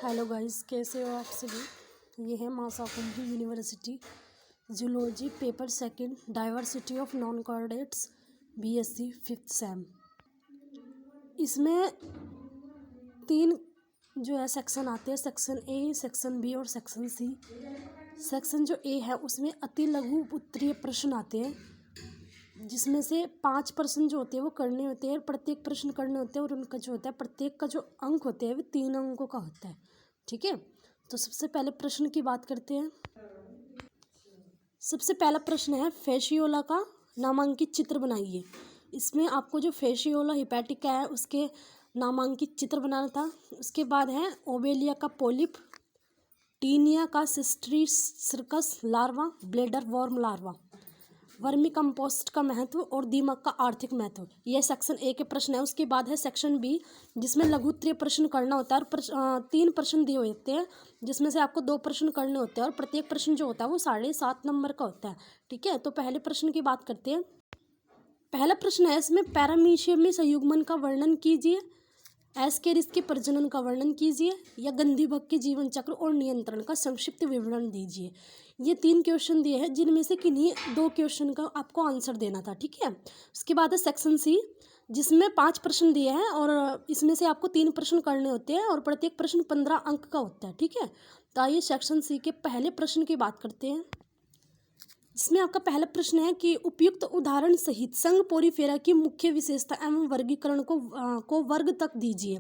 Hello guys, कैसे हो आप सभी। ये है मासा कुंभी university zoology paper second diversity of non chordates BSc fifth sem. इसमें 3 जो है सेक्शन आते हैं, सेक्शन ए, सेक्शन बी और सेक्शन सी। सेक्शन जो ए है उसमें अति लघु उत्तरीय प्रश्न आते हैं, जिसमें से 5 प्रश्न जो होते हैं वो करने होते हैं, प्रत्येक प्रश्न करने होते हैं और उनका जो होता है प्रत्येक का जो अंक होते हैं वो 3 अंकों का होता है। ठीक है, तो सबसे पहले प्रश्न की बात करते हैं। सबसे पहला प्रश्न है फेशियोला का नामांकित चित्र बनाइए। इसमें आपको जो फेशियोला हिपैटिका है उसके नामांकित चित्र बनाना था। उसके बाद है ओबेलिया का पोलिप, टीनिया का cysticercus larva, bladder worm larva, vermicompost का महत्व और दीमक का आर्थिक महत्व। यह सेक्शन ए के प्रश्न है। उसके बाद है सेक्शन बी, जिसमें लघु उत्तरीय प्रश्न करना होता है और 3 प्रश्न दिए होते हैं, जिसमें से आपको 2 प्रश्न करने होते हैं और प्रत्येक प्रश्न जो होता है वो 7.5 नंबर का होता है। ठीक है, तो पहले प्रश्न की बात करते हैं। पहला प्रश्न है इसमें पैरामीशियमी संयुग्मन का वर्णन कीजिए, एस्केरिस के प्रजनन का वर्णन कीजिए या गंधीभग के जीवन चक्र और नियंत्रण का संक्षिप्त विवरण दीजिए। ये 3 क्वेश्चन दिए हैं, जिनमें से किन्हीं 2 क्वेश्चन का आपको आंसर देना था। ठीक है, उसके बाद है सेक्शन सी, जिसमें 5 प्रश्न दिए हैं और इसमें से आपको 3 प्रश्न करने होते हैं और प्रत्येक प्रश्न 15 अंक का होता है। ठीक है, तो आइए सेक्शन सी के पहले प्रश्न की बात करते हैं। इसमें आपका पहला प्रश्न है कि उपयुक्त उदाहरण सहित संघ पोरिफेरा की मुख्य विशेषता एवं वर्गीकरण को वर्ग तक दीजिए।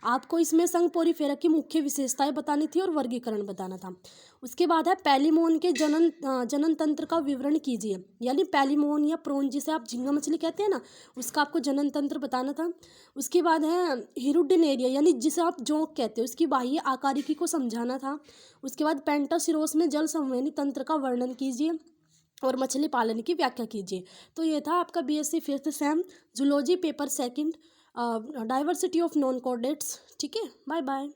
आपको इसमें संघ पोरिफेरा की मुख्य विशेषताएं बतानी थी और वर्गीकरण बताना था। उसके बाद है पैलिमोन के जनन तंत्र का विवरण कीजिए, यानी पैलिमोन या प्रोन जिसे आप झींगा मछली कहते हैं ना, उसका आपको जनन तंत्र बताना था। उसके बाद है हिरुडिनेरिया, यानी जिसे आप जोंक कहते हो, उसकी बाह्य आकारिकी को समझाना था। उसके बाद पेंटासिरोस में जल संवहनी तंत्र का वर्णन कीजिए और मछली पालन की व्याख्या कीजिए। तो ये था आपका BSc fifth same zoology paper second diversity of non chordates. ठीक है, बाय बाय।